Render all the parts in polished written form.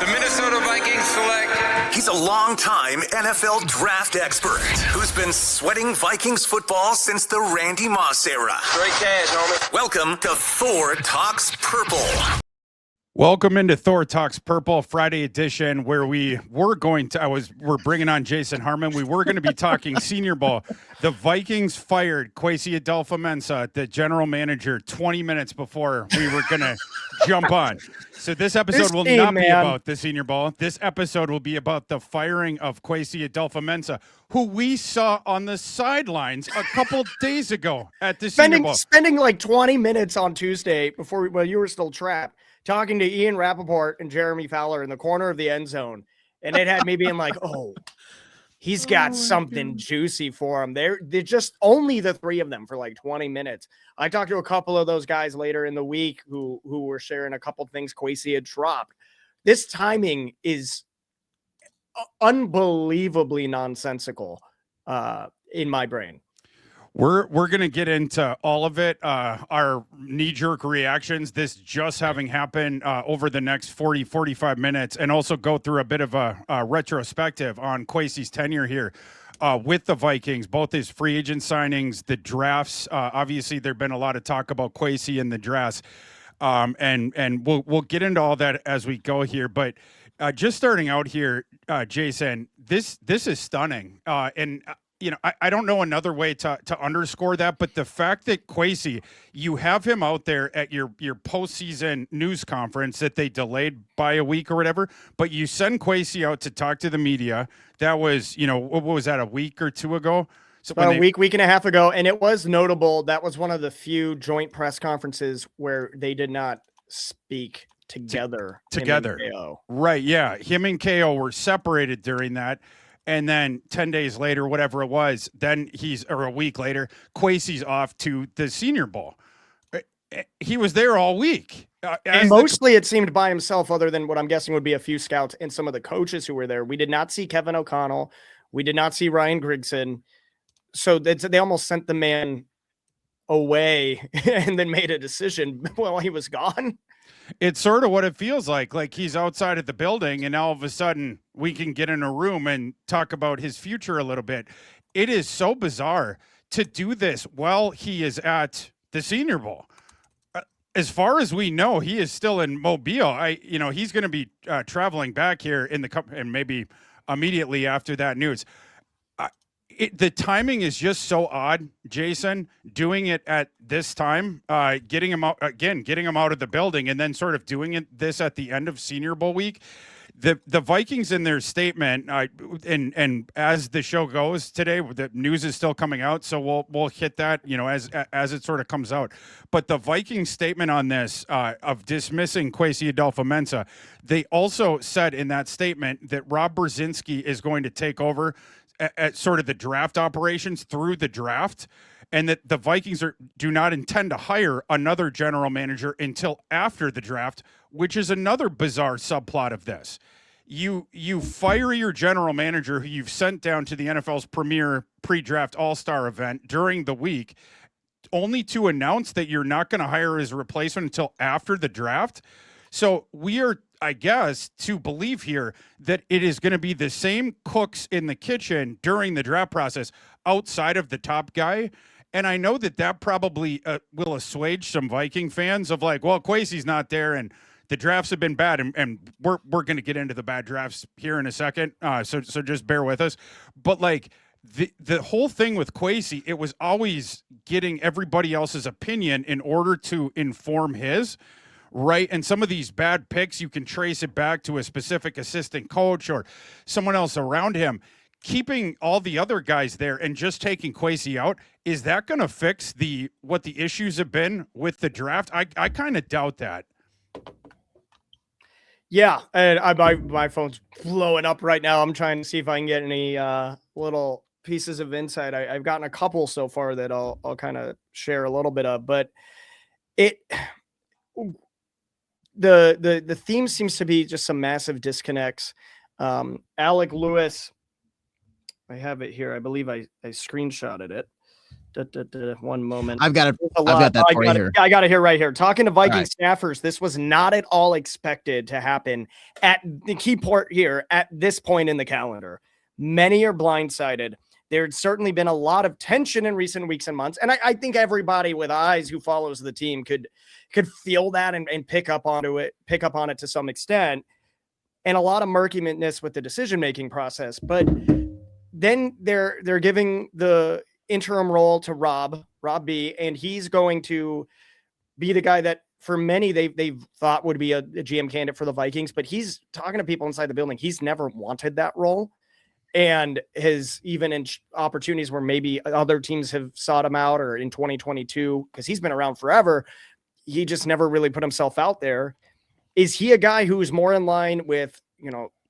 The Minnesota Vikings select. He's a longtime NFL draft expert who's been sweating Vikings football since the Randy Moss era. Straight cash, homie. Welcome to Thor Talks Purple. Welcome into Thor Talks Purple Friday edition, where we're bringing on Jason Harmon. We were going to be talking Senior Bowl. The Vikings fired Kwesi Adofo-Mensah, the general manager, 20 minutes before we were going to jump on. So this episode will not be about the Senior Bowl. This episode will be about the firing of Kwesi Adofo-Mensah, who we saw on the sidelines a couple days ago at the Senior Bowl. Spending like 20 minutes on Tuesday before you were still trapped, talking to Ian Rappaport and Jeremy Fowler in the corner of the end zone. And it had me being like, oh, he's got something juicy for him. They're just only the three of them for like 20 minutes. I talked to a couple of those guys later in the week who were sharing a couple of things Kwesi had dropped. This timing is unbelievably nonsensical in my brain. We're going to get into all of it, our knee-jerk reactions, this just having happened over the next 45 minutes, and also go through a bit of a retrospective on Kwesi's tenure here with the Vikings, both his free agent signings, the drafts. Obviously, there's been a lot of talk about Kwesi in the drafts, and we'll get into all that as we go here. But just starting out here, Jason, this is stunning, and you know, I don't know another way to underscore that, but the fact that Kwesi, you have him out there at your postseason news conference that they delayed by a week or whatever, but you send Kwesi out to talk to the media. That was, you know, what was that, a week or two ago? So about a week and a half ago, and it was notable. That was one of the few joint press conferences where they did not speak together. Right, yeah. Him and KO were separated during that. And then 10 days later, whatever it was, or a week later, Kwesi's off to the Senior Bowl. He was there all week. And mostly it seemed by himself, other than what I'm guessing would be a few scouts and some of the coaches who were there. We did not see Kevin O'Connell. We did not see Ryan Grigson. So they almost sent the man away and then made a decision while he was gone. It's sort of what it feels like he's outside of the building and all of a sudden we can get in a room and talk about his future a little bit. It is so bizarre to do this while he is at the Senior Bowl. As far as we know, he is still in Mobile. He's going to be traveling back here and maybe immediately after that news. The timing is just so odd, Jason, doing it at this time, getting him out of the building and then sort of doing this at the end of Senior Bowl week. The Vikings in their statement, and as the show goes today, the news is still coming out, so we'll hit that, as it sort of comes out. But the Vikings statement on this of dismissing Kwesi Adofo-Mensah, they also said in that statement that Rob Brzezinski is going to take over at sort of the draft operations through the draft, and that the Vikings do not intend to hire another general manager until after the draft, which is another bizarre subplot of this. You fire your general manager who you've sent down to the NFL's premier pre-draft all-star event during the week, only to announce that you're not going to hire his replacement until after the draft. So we are, I guess, to believe here that it is going to be the same cooks in the kitchen during the draft process outside of the top guy. And I know that probably will assuage some Viking fans of like, well, Kwesi's not there and the drafts have been bad. And we're going to get into the bad drafts here in a second. So just bear with us. But like the whole thing with Kwesi, it was always getting everybody else's opinion in order to inform his. Right. And some of these bad picks, you can trace it back to a specific assistant coach or someone else around him. Keeping all the other guys there and just taking Kwesi out, is that going to fix what the issues have been with the draft? I kind of doubt that. Yeah. And my phone's blowing up right now. I'm trying to see if I can get any little pieces of insight. I've gotten a couple so far that I'll kind of share a little bit of, but the theme seems to be just some massive disconnects. Alec Lewis, I have it here. I believe I screenshotted it. One moment. I've got that for you here. I got it here right here. Talking to Viking staffers, this was not at all expected to happen at the key part here at this point in the calendar. Many are blindsided. There's certainly been a lot of tension in recent weeks and months. And I think everybody with eyes who follows the team could feel that and pick up on it to some extent. And a lot of murkiness with the decision-making process. But then they're giving the interim role to Rob B, and he's going to be the guy that for many they've thought would be a GM candidate for the Vikings, but he's talking to people inside the building. He's never wanted that role, and has even in opportunities where maybe other teams have sought him out, or in 2022, because he's been around forever, he just never really put himself out there. Is he a guy who's more in line with,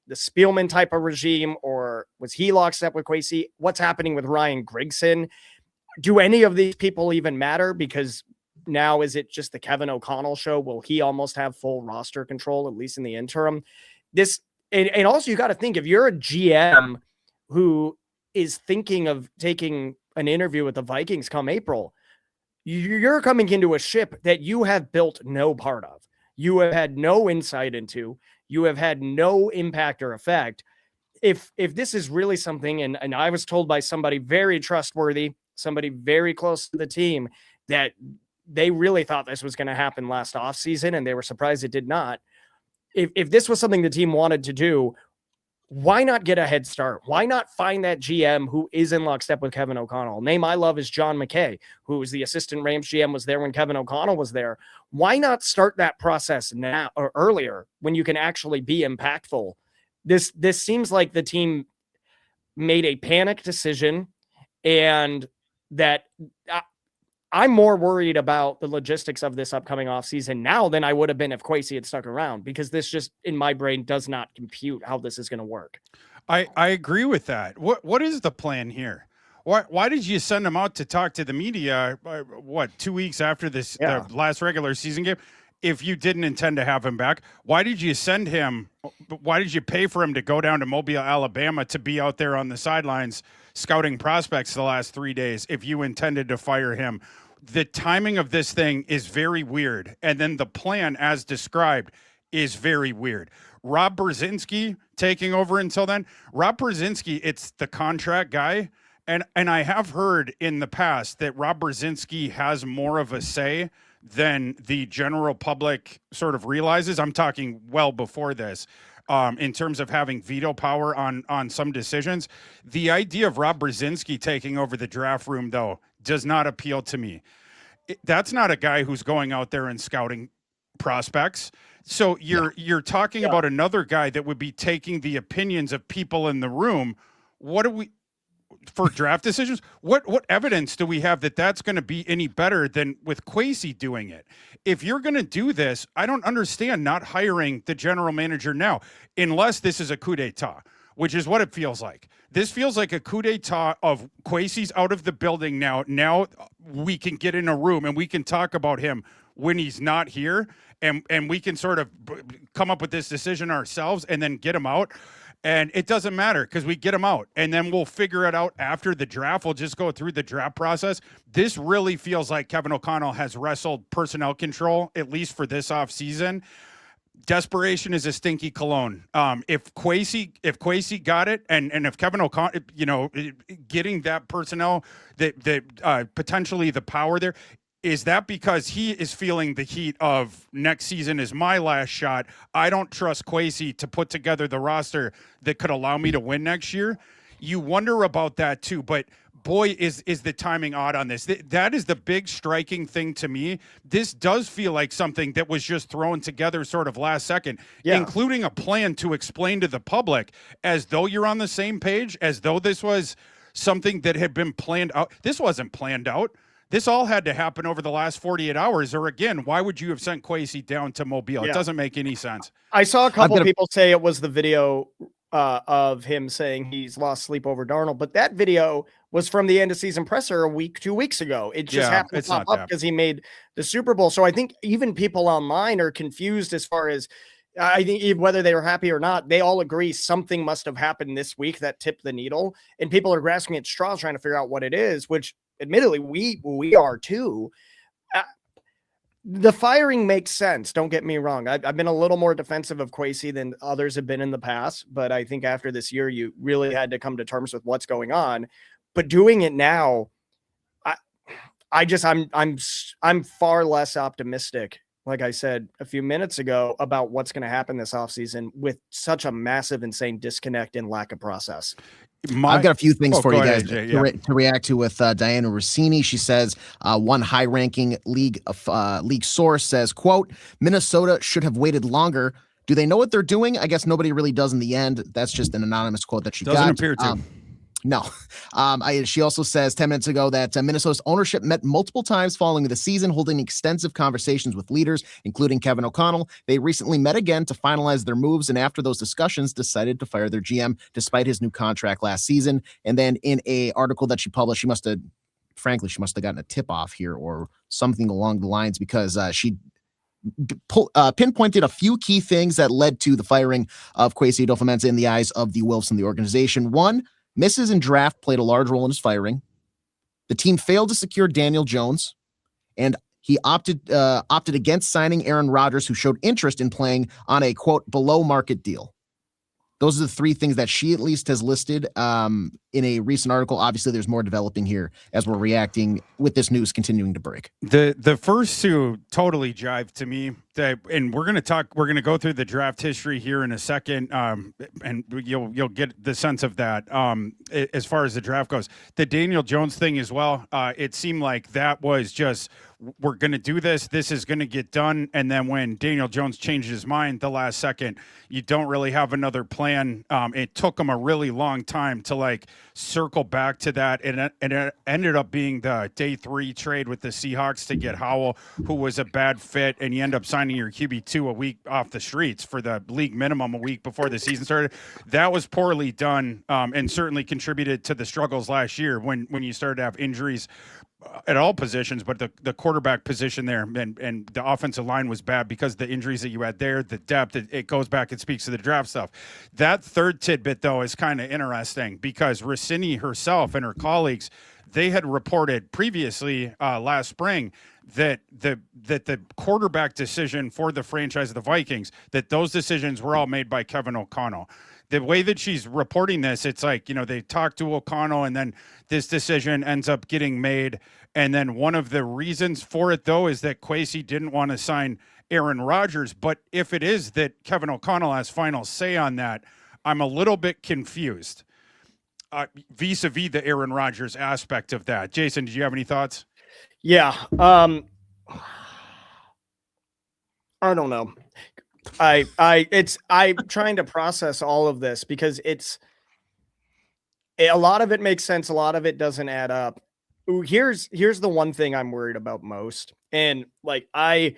the Spielman type of regime, or was he lockstep with Kwesi? What's happening with Ryan Grigson? Do any of these people even matter? Because now, is it just the Kevin O'Connell show? Will he almost have full roster control, at least in the interim? And also you got to think, if you're a GM who is thinking of taking an interview with the Vikings come April, you're coming into a ship that you have built no part of. You have had no insight into. You have had no impact or effect. If this is really something, and I was told by somebody very trustworthy, somebody very close to the team, that they really thought this was going to happen last offseason, and they were surprised it did not. If this was something the team wanted to do, why not get a head start? Why not find that GM who is in lockstep with Kevin O'Connell? Name I love is John Mackey, who was the assistant Rams GM, was there when Kevin O'Connell was there. Why not start that process now or earlier when you can actually be impactful? This seems like the team made a panic decision, and that I'm more worried about the logistics of this upcoming offseason now than I would have been if Kwesi had stuck around, because this just, in my brain, does not compute how this is going to work. I agree with that. What is the plan here? Why did you send him out to talk to the media, 2 weeks after this the last regular season game, if you didn't intend to have him back? Why did you send him? Why did you pay for him to go down to Mobile, Alabama, to be out there on the sidelines scouting prospects the last 3 days if you intended to fire him? The timing of this thing is very weird. And then the plan, as described, is very weird. Rob Brzezinski taking over until then. Rob Brzezinski, it's the contract guy. And I have heard in the past that Rob Brzezinski has more of a say than the general public sort of realizes. I'm talking well before this. In terms of having veto power on some decisions. The idea of Rob Brzezinski taking over the draft room, though, does not appeal to me. That's not a guy who's going out there and scouting prospects. So you're talking about another guy that would be taking the opinions of people in the room. What do we for draft decisions? What evidence do we have that that's going to be any better than with Kwesi doing it? If you're going to do this, I don't understand not hiring the general manager now, unless this is a coup d'etat, which is what it feels like. This feels like a coup d'etat of Kwesi's out of the building now. Now we can get in a room and we can talk about him when he's not here, and we can sort of come up with this decision ourselves and then get him out. And it doesn't matter because we get him out, and then we'll figure it out after the draft. We'll just go through the draft process. This really feels like Kevin O'Connell has wrestled personnel control, at least for this offseason. Desperation is a stinky cologne. If Kwesi got it, and if Kevin O'Connell, getting that personnel, that potentially the power there, is that because he is feeling the heat of next season is my last shot? I don't trust Kwesi to put together the roster that could allow me to win next year. You wonder about that too, but boy, is the timing odd on this. That is the big striking thing to me. This does feel like something that was just thrown together sort of last second, including a plan to explain to the public as though you're on the same page, as though this was something that had been planned out. This wasn't planned out. This all had to happen over the last 48 hours, or again, why would you have sent Kwesi down to Mobile? It doesn't make any sense. I saw a couple of people say it was the video of him saying he's lost sleep over Darnold, but that video was from the end of season presser 2 weeks ago. It just happened to pop up because he made the Super Bowl. So I think even people online are confused as far as I think whether they were happy or not, they all agree something must have happened this week that tipped the needle, and people are grasping at straws trying to figure out what it is, which admittedly, we are too. The firing makes sense. Don't get me wrong. I've been a little more defensive of Kwesi than others have been in the past, but I think after this year, you really had to come to terms with what's going on. But doing it now, I'm far less optimistic, like I said a few minutes ago, about what's going to happen this offseason with such a massive, insane disconnect and lack of process. I've got a few things for you guys ahead, Jay, to react to with Diana Rossini. She says one high-ranking league source says, quote, Minnesota should have waited longer. Do they know what they're doing? I guess nobody really does in the end. That's just an anonymous quote that she doesn't got. Appear to. No. She also says 10 minutes ago that Minnesota's ownership met multiple times following the season, holding extensive conversations with leaders, including Kevin O'Connell. They recently met again to finalize their moves, and after those discussions, decided to fire their GM despite his new contract last season. And then in a article that she published, she must have gotten a tip-off here or something along the lines, because she pinpointed a few key things that led to the firing of Kwesi Adofo-Mensah in the eyes of the Wolves and the organization. One, misses in draft played a large role in his firing. The team failed to secure Daniel Jones, and he opted against signing Aaron Rodgers, who showed interest in playing on a, quote, below market deal. Those are the three things that she at least has listed in a recent article. Obviously, there's more developing here as we're reacting with this news continuing to break. The first two totally jive to me. And we're going to go through the draft history here in a second, and you'll get the sense of that as far as the draft goes. The Daniel Jones thing as well, it seemed like that was just, we're going to do this. This is going to get done. And then when Daniel Jones changed his mind the last second, you don't really have another plan. It took him a really long time to circle back to that. And it ended up being the day 3 trade with the Seahawks to get Howell, who was a bad fit. And you end up signing your QB2 a week off the streets for the league minimum a week before the season started. That was poorly done, and certainly contributed to the struggles last year when you started to have injuries at all positions, but the quarterback position there and the offensive line was bad because the injuries that you had there, the depth, it goes back and speaks to the draft stuff. That third tidbit, though, is kind of interesting because Rossini herself and her colleagues, they had reported previously last spring that the quarterback decision for the franchise of the Vikings, that those decisions were all made by Kevin O'Connell. The way that she's reporting this, it's like, they talked to O'Connell and then this decision ends up getting made. And then one of the reasons for it, though, is that Kwesi didn't want to sign Aaron Rodgers. But if it is that Kevin O'Connell has final say on that, I'm a little bit confused vis-a-vis the Aaron Rodgers aspect of that. Jason, did you have any thoughts? Yeah. I don't know. I'm trying to process all of this because a lot of it makes sense. A lot of it doesn't add up. Ooh, here's the one thing I'm worried about most. And I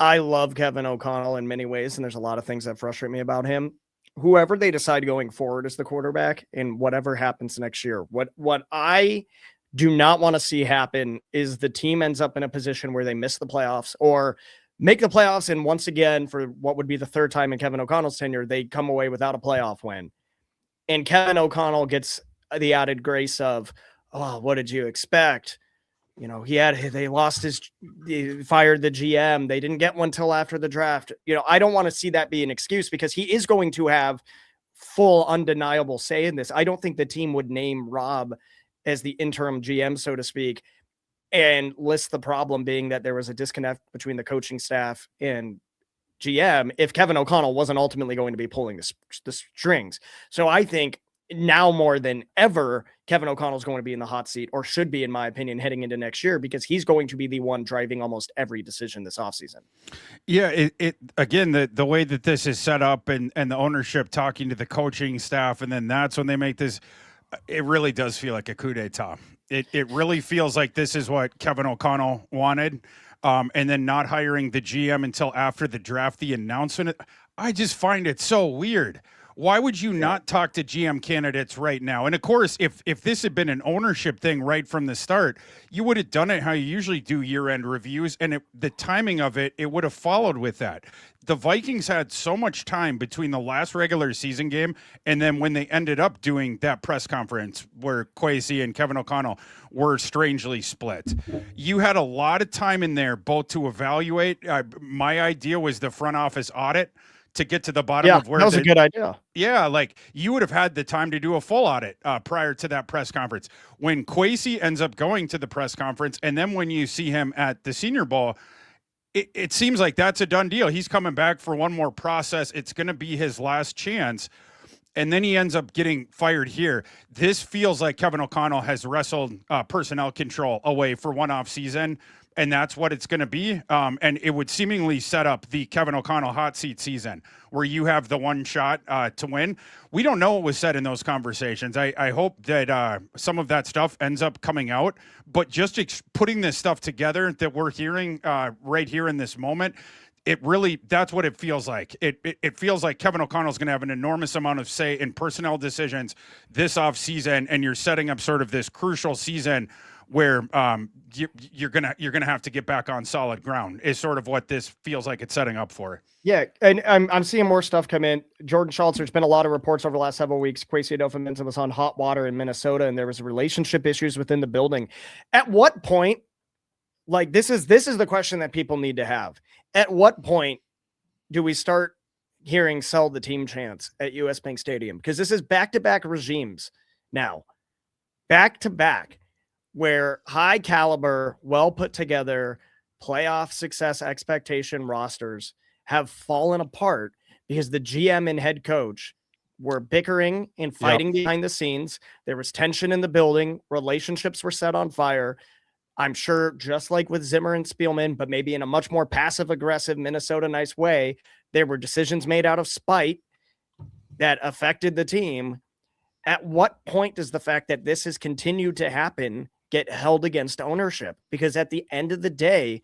love Kevin O'Connell in many ways, and there's a lot of things that frustrate me about him. Whoever they decide going forward as the quarterback and whatever happens next year, what I do not want to see happen is the team ends up in a position where they miss the playoffs or make the playoffs, and once again, for what would be the third time in Kevin O'Connell's tenure, they come away without a playoff win. And Kevin O'Connell gets the added grace of, oh, what did you expect? They fired the GM. They didn't get one till after the draft. I don't want to see that be an excuse because he is going to have full undeniable say in this. I don't think the team would name Rob as the interim GM, so to speak, and list the problem being that there was a disconnect between the coaching staff and GM if Kevin O'Connell wasn't ultimately going to be pulling the strings. So I think now more than ever, Kevin O'Connell is going to be in the hot seat, or should be, in my opinion, heading into next year, because he's going to be the one driving almost every decision this offseason. Yeah, again, the way that this is set up and the ownership talking to the coaching staff, and then that's when they make this, it really does feel like a coup d'etat. It really feels like this is what Kevin O'Connell wanted, and then not hiring the GM until after the draft, the announcement. I just find it so weird. Why would you not talk to GM candidates right now? And of course, if this had been an ownership thing right from the start, you would have done it how you usually do year-end reviews, and the timing of it would have followed with that. The Vikings had so much time between the last regular season game and then when they ended up doing that press conference where Kwesi and Kevin O'Connell were strangely split. You had a lot of time in there both to evaluate. My idea was the front office audit to get to the bottom of where that was a good idea. Yeah, like you would have had the time to do a full audit prior to that press conference. When Kwesi ends up going to the press conference and then when you see him at the Senior Bowl, it seems like that's a done deal. He's coming back for one more process. It's going to be his last chance. And then he ends up getting fired here. This feels like Kevin O'Connell has wrestled personnel control away for one off season, and that's what it's going to be. And it would seemingly set up the Kevin O'Connell hot seat season where you have the one shot to win. We don't know what was said in those conversations. I hope that some of that stuff ends up coming out, but just putting this stuff together that we're hearing right here in this moment, it really, that's what it feels like. It feels like Kevin O'Connell is going to have an enormous amount of say in personnel decisions this offseason, and you're setting up sort of this crucial season where you're gonna have to get back on solid ground is sort of what this feels like it's setting up for. Yeah, and I'm seeing more stuff come in. Jordan Schultz, there's been a lot of reports over the last several weeks. Kwesi Adofo-Mensah was on hot water in Minnesota, and there was relationship issues within the building. At what point, like this is the question that people need to have. At what point do we start hearing sell the team chants at US Bank Stadium? Because this is back-to-back regimes now. Back-to-back. Where high caliber, well put together playoff success expectation rosters have fallen apart because the GM and head coach were bickering and fighting behind the scenes. There was tension in the building. Relationships were set on fire. I'm sure just like with Zimmer and Spielman, but maybe in a much more passive aggressive Minnesota nice way, there were decisions made out of spite that affected the team. At what point does the fact that this has continued to happen get held against ownership? Because at the end of the day,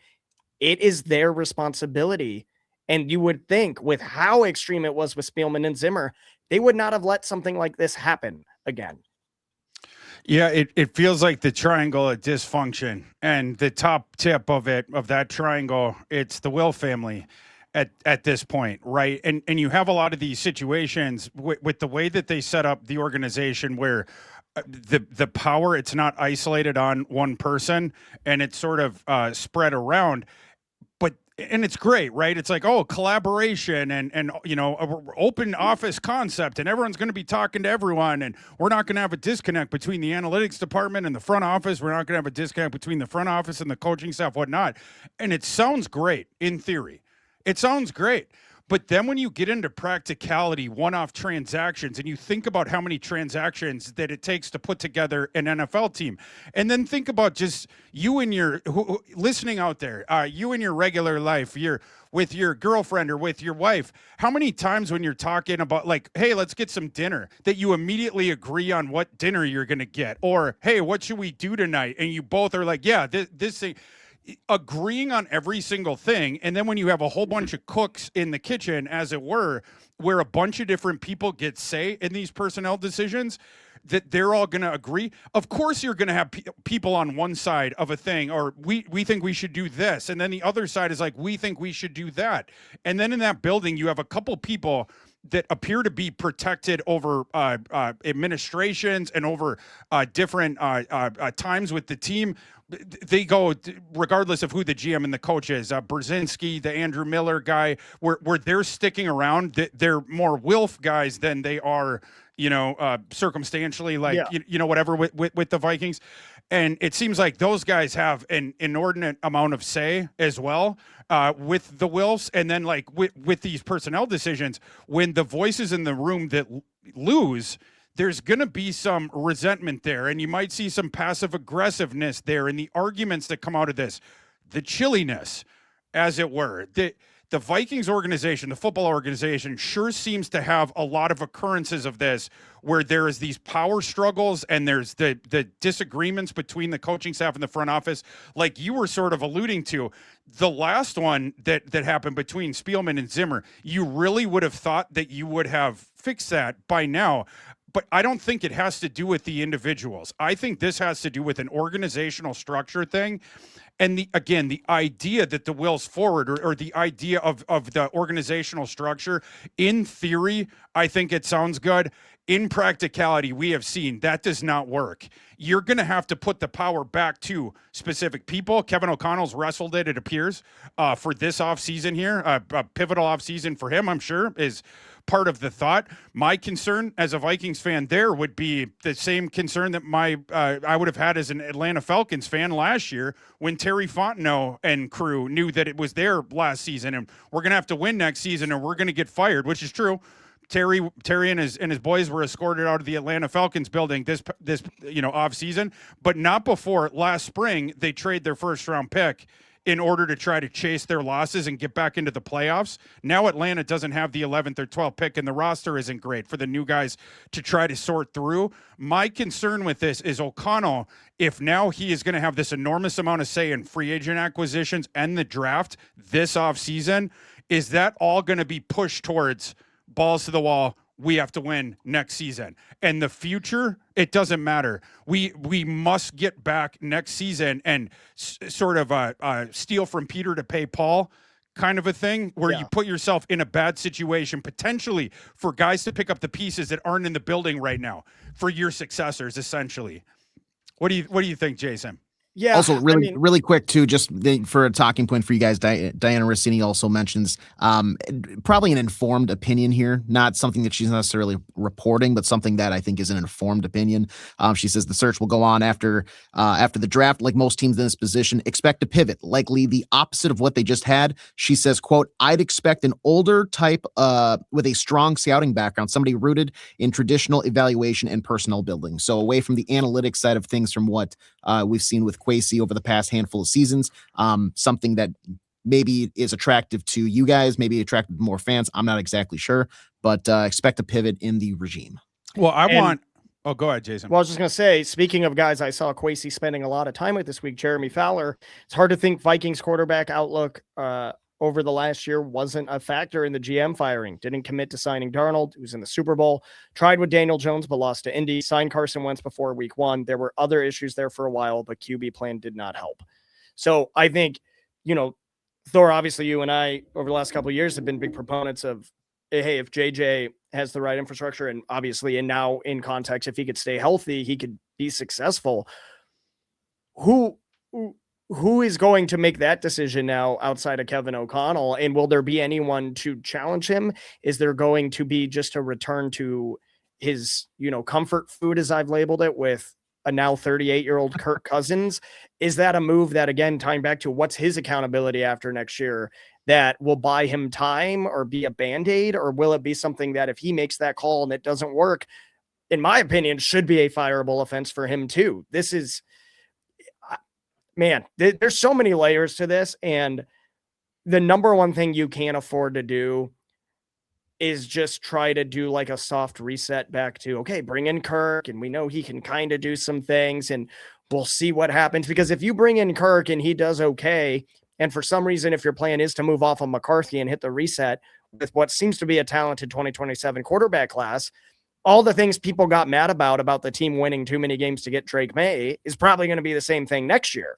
it is their responsibility. And you would think with how extreme it was with Spielman and Zimmer, they would not have let something like this happen again. Yeah, it feels like the triangle of dysfunction, and the top tip of that triangle, it's the Will family at this point, right? And you have a lot of these situations with the way that they set up the organization where the power, it's not isolated on one person and it's sort of spread around, and it's great, right? It's like, oh, collaboration and you know, open office concept, and everyone's going to be talking to everyone, and we're not going to have a disconnect between the analytics department and the front office. We're not going to have a disconnect between the front office and the coaching staff, whatnot. And it sounds great in theory. It sounds great. But then when you get into practicality, one-off transactions, and you think about how many transactions that it takes to put together an NFL team, and then think about just you and your listening out there, you in your regular life, with your girlfriend or with your wife, how many times when you're talking about like, hey, let's get some dinner, that you immediately agree on what dinner you're going to get, or hey, what should we do tonight? And you both are like, yeah, this thing. Agreeing on every single thing. And then when you have a whole bunch of cooks in the kitchen, as it were, where a bunch of different people get say in these personnel decisions, that they're all going to agree. Of course, you're going to have people on one side of a thing, or we think we should do this. And then the other side is like, we think we should do that. And then in that building, you have a couple people that appear to be protected over administrations and over different times with the team. They go regardless of who the GM and the coach is. Brzezinski, the Andrew Miller guy, where they're sticking around. They're more Wilf guys than they are, circumstantially, like whatever with the Vikings. And it seems like those guys have an inordinate amount of say as well with the Wilfs. And then like with these personnel decisions, when the voices in the room that lose, there's going to be some resentment there, and you might see some passive aggressiveness there in the arguments that come out of this, the chilliness, as it were. the Vikings organization, the football organization, sure seems to have a lot of occurrences of this where there is these power struggles and there's the disagreements between the coaching staff and the front office, like you were sort of alluding to. The last one that happened between Spielman and Zimmer, you really would have thought that you would have fixed that by now. But I don't think it has to do with the individuals. I think this has to do with an organizational structure thing. And the idea that the will's forward or the idea of the organizational structure, in theory, I think it sounds good. In practicality, we have seen that does not work. You're going to have to put the power back to specific people. Kevin O'Connell's wrestled it appears, for this offseason here. A pivotal offseason for him, I'm sure, is part of the thought. My concern as a Vikings fan there would be the same concern that I would have had as an Atlanta Falcons fan last year when Terry Fontenot and crew knew that it was their last season and we're going to have to win next season or we're going to get fired, which is true. Terry and his boys were escorted out of the Atlanta Falcons building this off season, but not before last spring they trade their first round pick in order to try to chase their losses and get back into the playoffs. Now Atlanta doesn't have the 11th or 12th pick and the roster isn't great for the new guys to try to sort through. My concern with this is O'Connell, if now he is going to have this enormous amount of say in free agent acquisitions and the draft this offseason, is that all going to be pushed towards balls to the wall? We have to win next season. And the future, it doesn't matter. We must get back next season and sort of steal from Peter to pay Paul kind of a thing where you put yourself in a bad situation potentially for guys to pick up the pieces that aren't in the building right now for your successors, essentially. What do you think, Jason? Yeah. Also, really quick too, just for a talking point for you guys, Diana Rossini also mentions probably an informed opinion here, not something that she's necessarily reporting, but something that I think is an informed opinion. She says the search will go on after the draft. Like most teams in this position, expect a pivot, likely the opposite of what they just had. She says, quote, I'd expect an older type with a strong scouting background, somebody rooted in traditional evaluation and personnel building. So away from the analytics side of things from what we've seen with Kwesi over the past handful of seasons, something that maybe is attractive to you guys, maybe attractive to more fans. I'm not exactly sure, but expect a pivot in the regime. Well, go ahead, Jason. Well, I was just going to say, speaking of guys I saw Kwesi spending a lot of time with this week, Jeremy Fowler, it's hard to think Vikings quarterback outlook over the last year wasn't a factor in the GM firing. Didn't commit to signing Darnold, who was in the Super Bowl. Tried with Daniel Jones, but lost to Indy. Signed Carson Wentz before week 1. There were other issues there for a while, but QB plan did not help. So I think, Thor, obviously you and I, over the last couple of years, have been big proponents of, hey, if JJ has the right infrastructure and obviously, and now in context, if he could stay healthy, he could be successful. Who is going to make that decision now outside of Kevin O'Connell? And will there be anyone to challenge him? Is there going to be just a return to his, comfort food, as I've labeled it, with a now 38-year-old Kirk Cousins? Is that a move that, again, tying back to what's his accountability after next year, that will buy him time or be a Band-Aid? Or will it be something that if he makes that call and it doesn't work, in my opinion, should be a fireable offense for him too? This is... Man, there's so many layers to this, and the number one thing you can't afford to do is just try to do like a soft reset back to, okay, bring in Kirk, and we know he can kind of do some things, and we'll see what happens. Because if you bring in Kirk and he does okay, and for some reason, if your plan is to move off of McCarthy and hit the reset with what seems to be a talented 2027 quarterback class, all the things people got mad about the team winning too many games to get Drake May is probably going to be the same thing next year.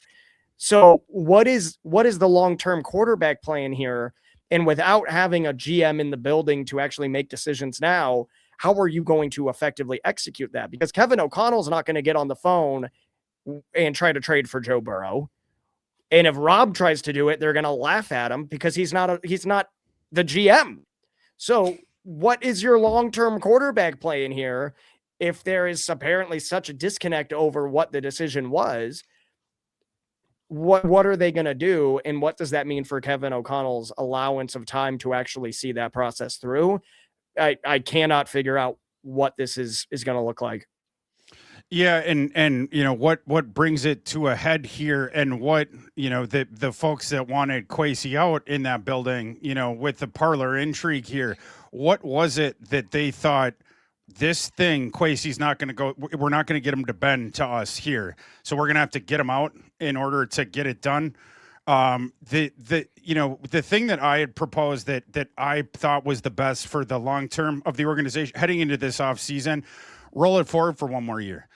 So what is the long-term quarterback plan here? And without having a GM in the building to actually make decisions now, how are you going to effectively execute that? Because Kevin O'Connell's not going to get on the phone and try to trade for Joe Burrow. And if Rob tries to do it, they're going to laugh at him because he's not the GM. So what is your long-term quarterback play in here if there is apparently such a disconnect over what the decision was? What are they going to do? And what does that mean for Kevin O'Connell's allowance of time to actually see that process through? I cannot figure out what this is going to look like. Yeah, and what brings it to a head here, and what the folks that wanted Kwesi out in that building, with the parlor intrigue here, what was it that they thought? This thing, Kwesi's not going to go. We're not going to get him to bend to us here, so we're going to have to get him out in order to get it done. The thing that I had proposed that I thought was the best for the long term of the organization heading into this offseason, roll it forward for one more year.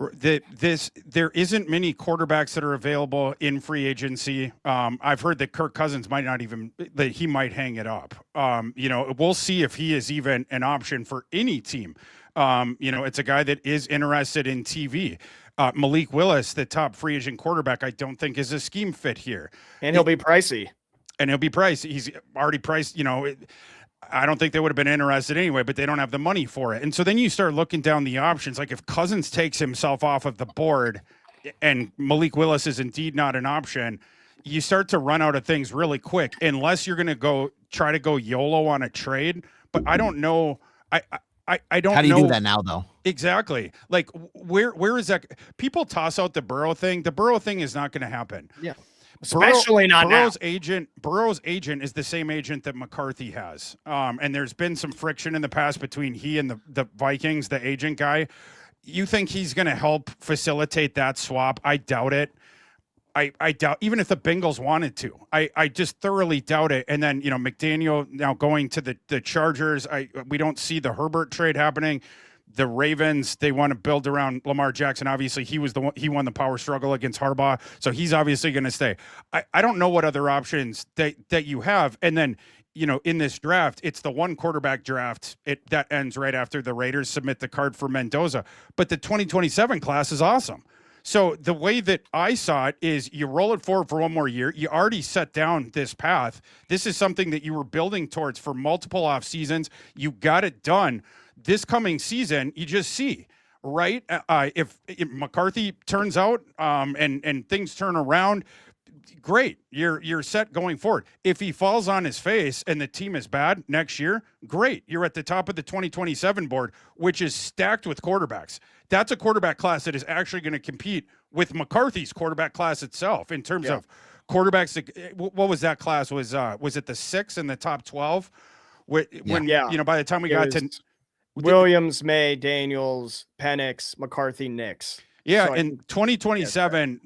There isn't many quarterbacks that are available in free agency. I've heard that Kirk Cousins might not even, that he might hang it up. We'll see if he is even an option for any team. It's a guy that is interested in TV. Malik Willis, the top free agent quarterback, I don't think is a scheme fit here. And he'll be pricey. He's already priced, I don't think they would have been interested anyway, but they don't have the money for it. And so then you start looking down the options. Like if Cousins takes himself off of the board and Malik Willis is indeed not an option, you start to run out of things really quick unless you're going to try to go YOLO on a trade. But I don't know. I don't know. How do you do that now, though? Exactly. Like where is that? People toss out the Burrow thing. The Burrow thing is not going to happen. Yeah. Especially not now. Burrow's agent is the same agent that McCarthy has. And there's been some friction in the past between he and the Vikings, the agent guy. You think he's going to help facilitate that swap? I doubt it. I doubt, even if the Bengals wanted to, I just thoroughly doubt it. And then, McDaniel now going to the Chargers. We don't see the Herbert trade happening. The Ravens, they want to build around Lamar Jackson. Obviously, he won the power struggle against Harbaugh, so he's obviously going to stay. I don't know what other options that you have. And then, in this draft, it's the one quarterback draft. That ends right after the Raiders submit the card for Mendoza. But the 2027 class is awesome. So the way that I saw it is you roll it forward for one more year. You already set down this path. This is something that you were building towards for multiple off seasons. You got it done. This coming season, you just see, right? If McCarthy turns out and things turn around, great. You're set going forward. If he falls on his face and the team is bad next year, great. You're at the top of the 2027 board, which is stacked with quarterbacks. That's a quarterback class that is actually going to compete with McCarthy's quarterback class itself in terms of quarterbacks. What was that class? Was it the 6 in the top 12? By the time we got to Williams, May, Daniels, Penix, McCarthy, Nix. Yeah, so in 2027,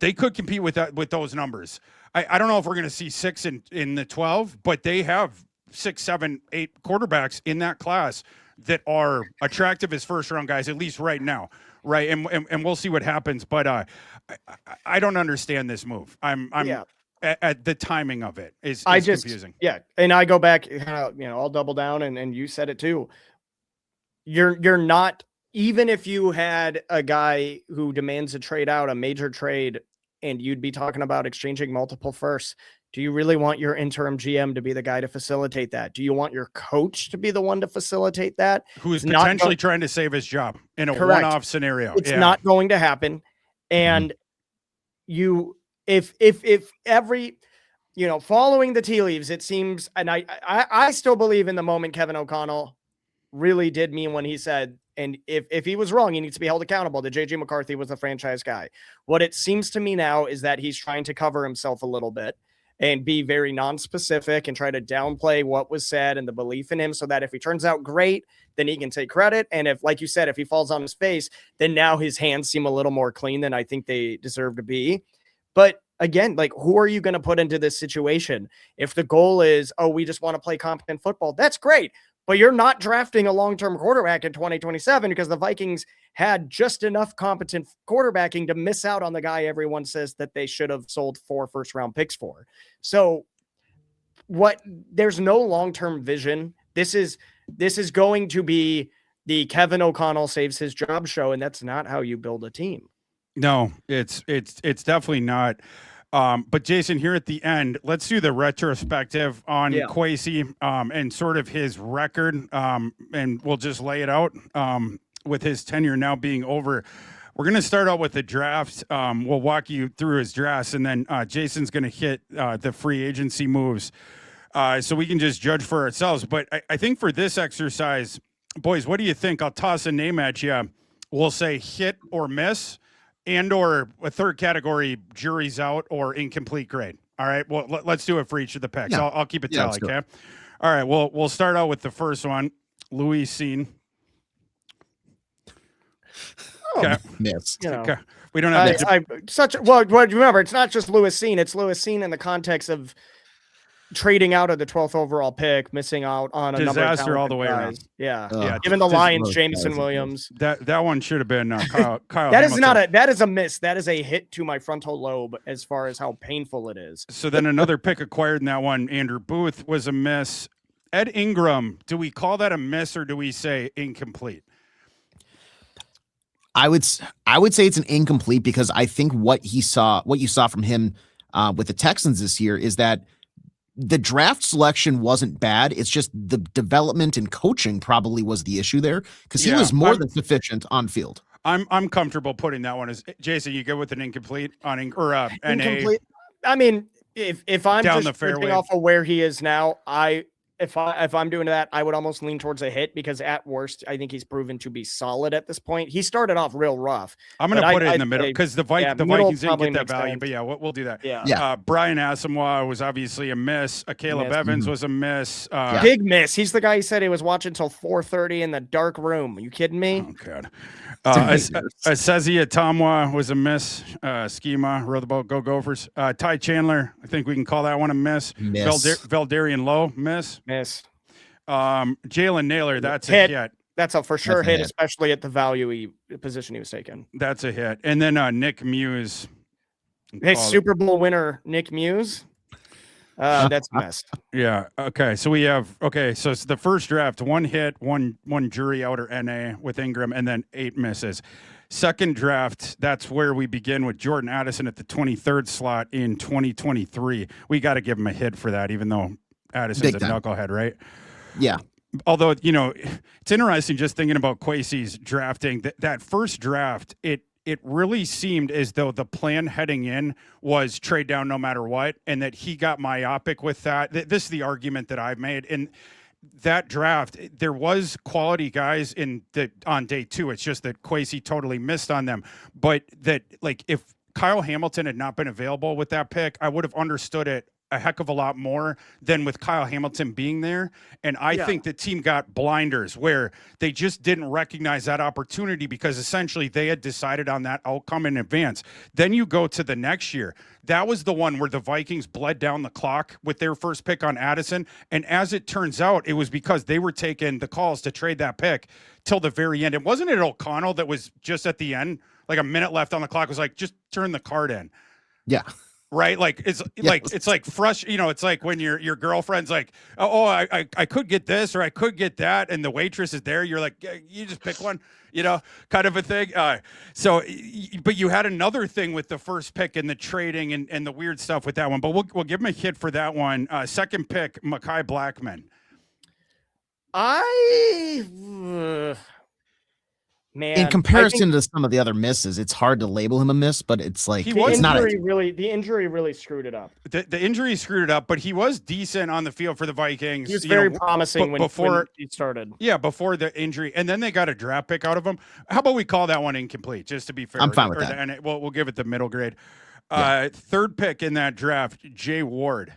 they could compete with those numbers. I don't know if we're going to see 6 in the 12, but they have 6, 7, 8 quarterbacks in that class that are attractive as first-round guys, at least right now, right? And we'll see what happens. But I don't understand this move. At the timing of it is confusing. Yeah, and I go back, I'll double down, and you said it too. You're not, even if you had a guy who demands a trade out, a major trade, and you'd be talking about exchanging multiple firsts, do you really want your interim GM to be the guy to facilitate that? Do you want your coach to be the one to facilitate that? Who is potentially trying to save his job in a one-off scenario? It's not going to happen. And if every, following the tea leaves, it seems, and I still believe in the moment Kevin O'Connell really did mean when he said, and if he was wrong, he needs to be held accountable, that JJ McCarthy was a franchise guy. What it seems to me now is that he's trying to cover himself a little bit and be very non-specific and try to downplay what was said and the belief in him, so that if he turns out great, then he can take credit. And if, like you said, if he falls on his face, then now his hands seem a little more clean than I think they deserve to be. But again, like, who are you going to put into this situation? If the goal is, we just want to play competent football, that's great. But you're not drafting a long-term quarterback in 2027 because the Vikings had just enough competent quarterbacking to miss out on the guy everyone says that they should have sold 4 first-round picks for. So there's no long-term vision. This is going to be the Kevin O'Connell saves his job show, and that's not how you build a team. No, it's definitely not. But Jason, here at the end, let's do the retrospective on Kwesi and sort of his record, and we'll just lay it out with his tenure now being over. We're going to start out with the draft. We'll walk you through his drafts, and then Jason's going to hit the free agency moves so we can just judge for ourselves. But I think for this exercise, boys, what do you think? I'll toss a name at you. we'll say hit or miss, and or a third category, jury's out or incomplete grade. All right. Well, let's do it for each of the picks. Yeah. I'll keep it Yeah, tally. Okay. All right. Well, we'll start out with the first one. Louis Scene. Okay. Miss. You know, Okay. We don't have well, remember, it's not just Lewis Seen. It's Lewis Seen in the context of trading out of the 12th overall pick, missing out on a number of disaster all the way guys. around. Yeah. Yeah. Given the Just Lions, Jameson Williams. That one should have been Kyle That is Hamilton. not that is a miss. That is a hit to my frontal lobe as far as how painful it is. So then another pick acquired in that one, Andrew Booth, was a miss. Ed Ingram, do we call that a miss or do we say incomplete? I would say it's an incomplete because I think what you saw from him with the Texans this year is that the draft selection wasn't bad. It's just the development and coaching probably was the issue there because he was more than sufficient on field. I'm comfortable putting that one as Jason. You good with an incomplete on incomplete? I mean, if I'm down just the fairway off of where he is now, if I'm doing that, I would almost lean towards a hit because at worst, I think he's proven to be solid at this point. He started off real rough. I'm going to put it in the middle because the Vikings didn't get that value. Sense. But yeah, we'll do that. Yeah. Brian Asamoah was obviously a miss. Caleb Evans was a miss. Big miss. He's the guy who said he was watching until 4:30 in the dark room. Are you kidding me? Oh God. Asezi Atamwa was a miss. Schema, row the boat, go Gophers. Ty Chandler, I think we can call that one a miss. Veldarian Lowe, miss. Jalen Naylor, that's a hit. That's a for sure hit, especially at the value position he was taking. That's a hit. And then Nick Muse. Hey, Super Bowl winner Nick Muse. That's messed. Yeah. Okay. So we have So it's the first draft, one hit, one jury out or NA with Ingram, and then 8 misses. Second draft, that's where we begin with Jordan Addison at the 23rd slot in 2023. We got to give him a hit for that, even though Addison's a knucklehead, right? Yeah. Although, it's interesting just thinking about Kwesi's drafting. That first draft, it really seemed as though the plan heading in was trade down no matter what, and that he got myopic with that. This is the argument that I've made. In that draft, there was quality guys on day 2. It's just that Kwesi totally missed on them. But that, like, if Kyle Hamilton had not been available with that pick, I would have understood it a heck of a lot more than with Kyle Hamilton being there. And I think the team got blinders where they just didn't recognize that opportunity because essentially they had decided on that outcome in advance. Then you go to the next year. That was the one where the Vikings bled down the clock with their first pick on Addison. And as it turns out, it was because they were taking the calls to trade that pick till the very end. It wasn't it O'Connell that was just at the end, like a minute left on the clock, was like, just turn the card in. Yeah. Right, like it's like frustrating. It's like when your girlfriend's like, I could get this or I could get that, and the waitress is there. You're like, you just pick one, kind of a thing. But you had another thing with the first pick and the trading and the weird stuff with that one. But we'll give him a hit for that one. Second pick, Mekhi Blackman. In comparison to some of the other misses, it's hard to label him a miss, but it's like the injury really screwed it up. The injury screwed it up, but he was decent on the field for the Vikings. He was very promising when he started. Yeah, before the injury, and then they got a draft pick out of him. How about we call that one incomplete, just to be fair? I'm fine with that. We'll give it the middle grade. Third pick in that draft, Jay Ward.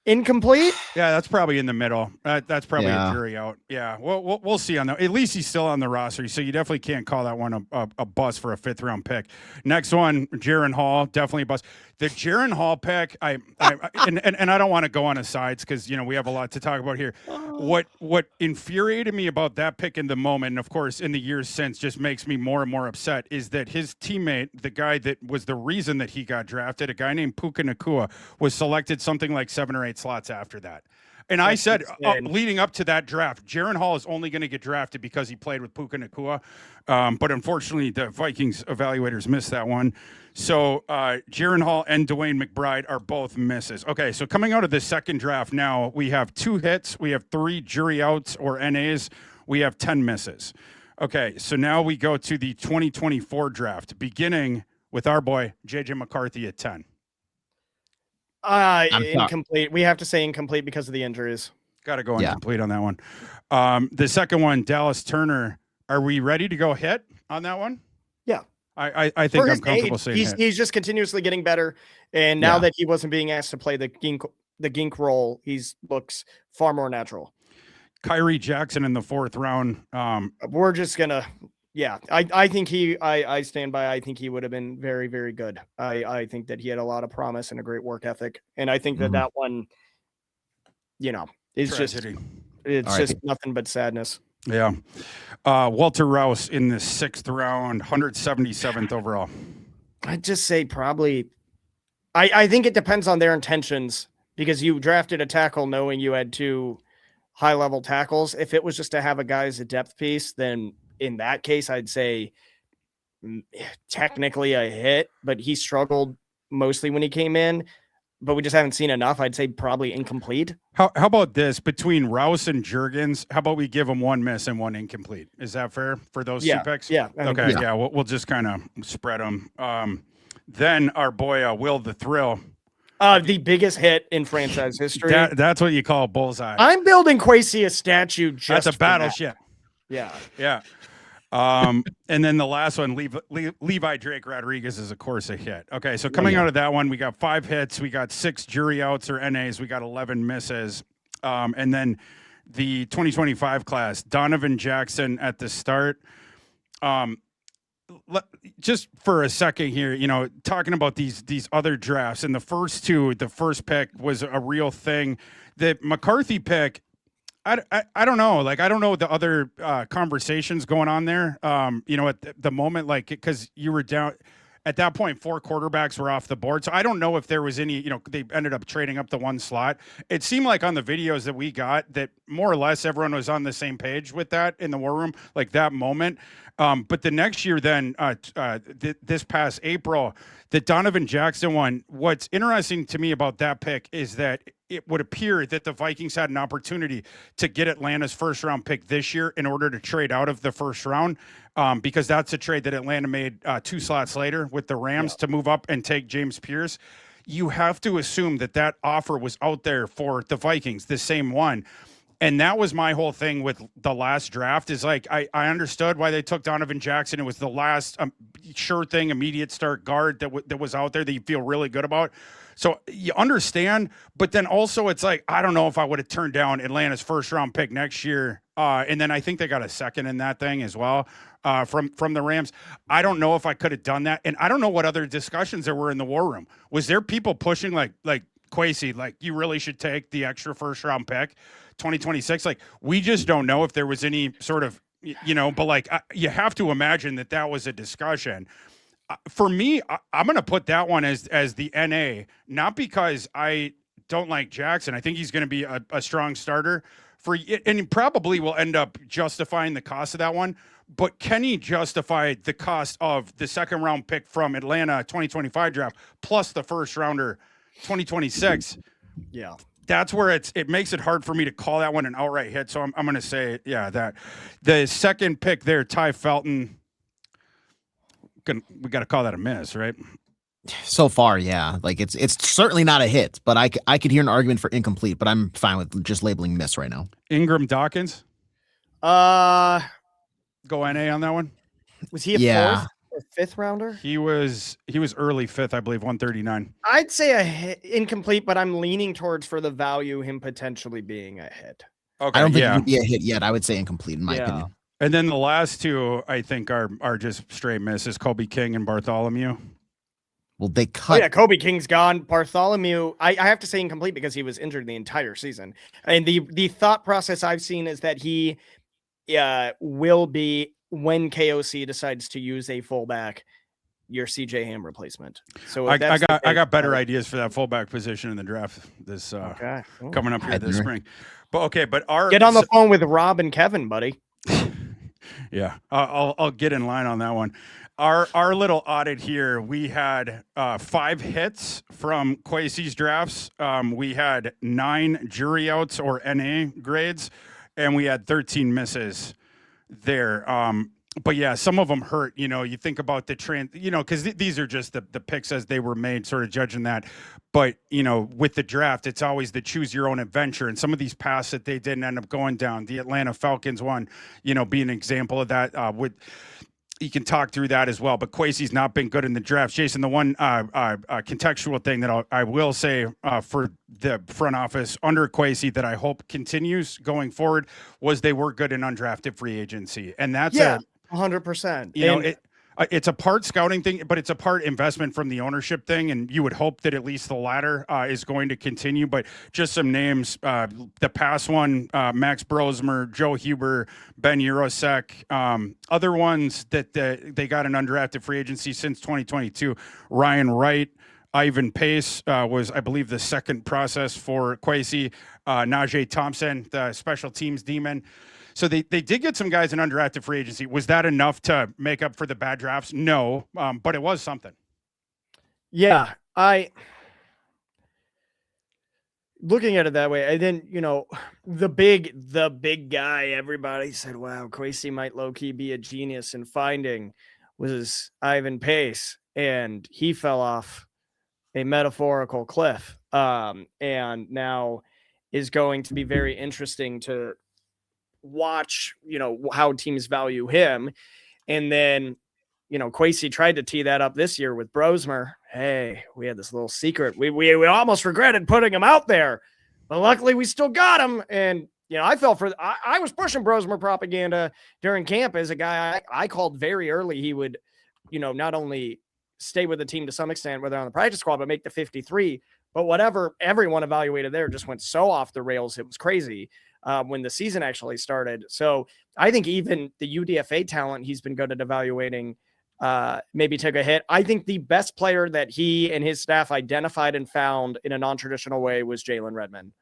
Incomplete? Yeah, that's probably in the middle. That's probably a jury out. Yeah, we'll see on that. At least he's still on the roster, so you definitely can't call that one a bust for a 5th round pick. Next one, Jaron Hall, definitely a bust. The Jaron Hall pick, I don't want to go on asides because we have a lot to talk about here. What infuriated me about that pick in the moment, and of course in the years since, just makes me more and more upset, is that his teammate, the guy that was the reason that he got drafted, a guy named Puka Nacua, was selected something like 7 or 8 slots after that. And I said, leading up to that draft, Jaron Hall is only going to get drafted because he played with Puka Nacua. But unfortunately, the Vikings evaluators missed that one. So Jaron Hall and Dwayne McBride are both misses. Okay, so coming out of the second draft now, we have 2 hits. We have 3 jury outs or NAs. We have 10 misses. Okay, so now we go to the 2024 draft, beginning with our boy, J.J. McCarthy at 10. Incomplete. We have to say incomplete because of the injuries. Got to go incomplete on that one. The second one, Dallas Turner, Are we ready to go hit on that one? Yeah. I think For I'm his comfortable age, saying hit. he's just continuously getting better. And now Yeah. that he wasn't being asked to play the gink role, he's looks far more natural. Kyrie Jackson in the 4th round. We're just gonna, yeah. I think I stand by. I think he would have been very, very good. I think that he had a lot of promise and a great work ethic, and I think that one, is Tragedy. just nothing but sadness. Yeah. Walter Rouse in the 6th round, 177th overall. I'd just say probably. I think it depends on their intentions, because you drafted a tackle knowing you had 2 high-level tackles. If it was just to have a guy as a depth piece, then in that case, I'd say technically a hit, but he struggled mostly when he came in, but we just haven't seen enough. I'd say probably incomplete. How about this? Between Rouse and Juergens, how about we give them 1 miss and 1 incomplete? Is that fair for those 2 picks? Yeah. Okay, yeah. We'll just kind of spread them. Then our boy, Will the Thrill. The biggest hit in franchise history. That's what you call a bullseye. I'm building Kwesi a statue just That's a battleship. Yeah. Yeah. And then the last one, Levi Drake Rodriguez, is of course a hit. Okay, so coming out of that one, we got 5 hits, we got 6 jury outs or NAs, we got 11 misses. And then the 2025 class, Donovan Jackson at the start. Just for a second here, talking about these other drafts, and the first 2, the first pick was a real thing. The McCarthy pick, I don't know. Like, I don't know the other conversations going on there. At the moment, like, because you were down at that point, 4 quarterbacks were off the board. So I don't know if there was any, they ended up trading up the 1 slot. It seemed like on the videos that we got that more or less everyone was on the same page with that in the war room, like that moment. But the next year, then this past April, the Donovan Jackson one, what's interesting to me about that pick is that it would appear that the Vikings had an opportunity to get Atlanta's 1st round pick this year in order to trade out of the 1st round, because that's a trade that Atlanta made 2 slots later with the Rams to move up and take James Pierce. You have to assume that offer was out there for the Vikings, the same one. And that was my whole thing with the last draft, is like, I understood why they took Donovan Jackson. It was the last sure thing, immediate start guard that was out there that you feel really good about. So you understand, but then also it's like, I don't know if I would have turned down Atlanta's 1st round pick next year. And then I think they got a 2nd in that thing as well from the Rams. I don't know if I could have done that. And I don't know what other discussions there were in the war room. Was there people pushing like Kwesi, like, you really should take the extra 1st round pick 2026? Like, we just don't know if there was any sort of, but like, you have to imagine that was a discussion. For me, I'm going to put that one as the NA, not because I don't like Jackson. I think he's going to be a strong starter and he probably will end up justifying the cost of that one. But can he justify the cost of the 2nd round pick from Atlanta 2025 draft plus the 1st rounder 2026? Yeah. That's where it makes it hard for me to call that one an outright hit. So I'm going to say, that the 2nd pick there, Ty Felton, we got to call that a miss, right? So far, yeah. Like, it's certainly not a hit, but I could hear an argument for incomplete, but I'm fine with just labeling miss right now. Ingram Dawkins? Go NA on that one? Was he a 4th or 5th rounder? He was early 5th, I believe, 139. I'd say a hit, incomplete, but I'm leaning towards for the value him potentially being a hit. Okay, I don't think it would be a hit yet. I would say incomplete in my opinion. And then the last 2, I think, are just straight misses, Kobe King and Bartholomew. Well, they cut. Oh, yeah, Kobe King's gone. Bartholomew, I have to say incomplete because he was injured the entire season. And the thought process I've seen is that he will be, when KOC decides to use a fullback, your CJ Ham replacement. So I got better ideas for that fullback position in the draft this coming up here this spring. But get on the phone with Rob and Kevin, buddy. Yeah, I'll get in line on that one. Our little audit here, we had 5 hits from Kwesi's drafts. We had 9 jury outs or NA grades, and we had 13 misses there. but yeah, some of them hurt. You think about the trend, because these are just the picks as they were made, sort of judging that. But, with the draft, it's always the choose your own adventure. And some of these paths that they didn't end up going down, the Atlanta Falcons one, be an example of that. You can talk through that as well. But Kwesi's not been good in the drafts. Jason, the one contextual thing that I will say for the front office under Kwesi that I hope continues going forward was they were good in undrafted free agency. And that's 100%. It's a part scouting thing, but it's a part investment from the ownership thing. And you would hope that at least the latter is going to continue. But just some names, the past one, Max Brosmer, Joe Huber, Ben Urosek, other ones that they got an undrafted free agency since 2022, Ryan Wright, Ivan Pace was, I believe, the second process for Kwesi, Najee Thompson, the special teams demon. So they did get some guys in undrafted free agency. Was that enough to make up for the bad drafts? No, but it was something. Yeah, looking at it that way, and then the big guy. Everybody said, "Wow, Kwesi might low key be a genius in finding," was Ivan Pace, and he fell off a metaphorical cliff, and now is going to be very interesting to watch, how teams value him. And then, Kwesi tried to tee that up this year with Brosmer. Hey, we had this little secret. We almost regretted putting him out there, but luckily we still got him. And, I felt I was pushing Brosmer propaganda during camp as a guy I called very early. He would, not only stay with the team to some extent, whether on the practice squad, but make the 53. But whatever everyone evaluated there just went so off the rails. It was crazy. When the season actually started. So I think even the UDFA talent he's been good at evaluating maybe took a hit. I think the best player that he and his staff identified and found in a non-traditional way was Jalen Redmond.